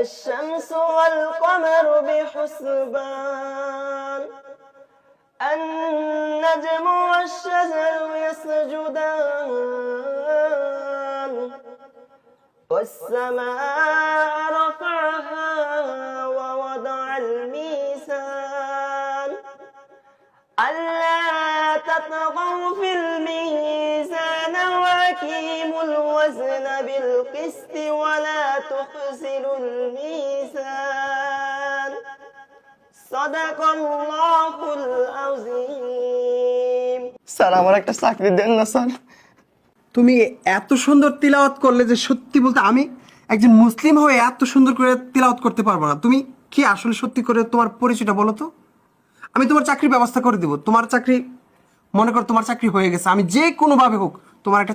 الشمس والقمر بحسبان النجم والشجر يسجدان والسماء رفعها ووضع الميزان ألا تطغوا في الميزان وأقيموا الوزن بالقسط ولا تخسروا الميزان صدق الله العظيم স্যার আমার একটা চাকরি দেন না স্যার। তুমি এত সুন্দর তিলাওয়াত করলে যে সত্যি বলতে আমি একজন মুসলিম হয়ে এত সুন্দর করে তিলাওয়াত করতে পারবো না। তুমি কি আসলে সত্যি করে তোমার পরিচয়টা বলো তো? আমি তোমার চাকরির ব্যবস্থা করে দিব। তোমার চাকরি, মনে করো তোমার চাকরি হয়ে গেছে, আমি যে কোনোভাবে হোক তোমার একটা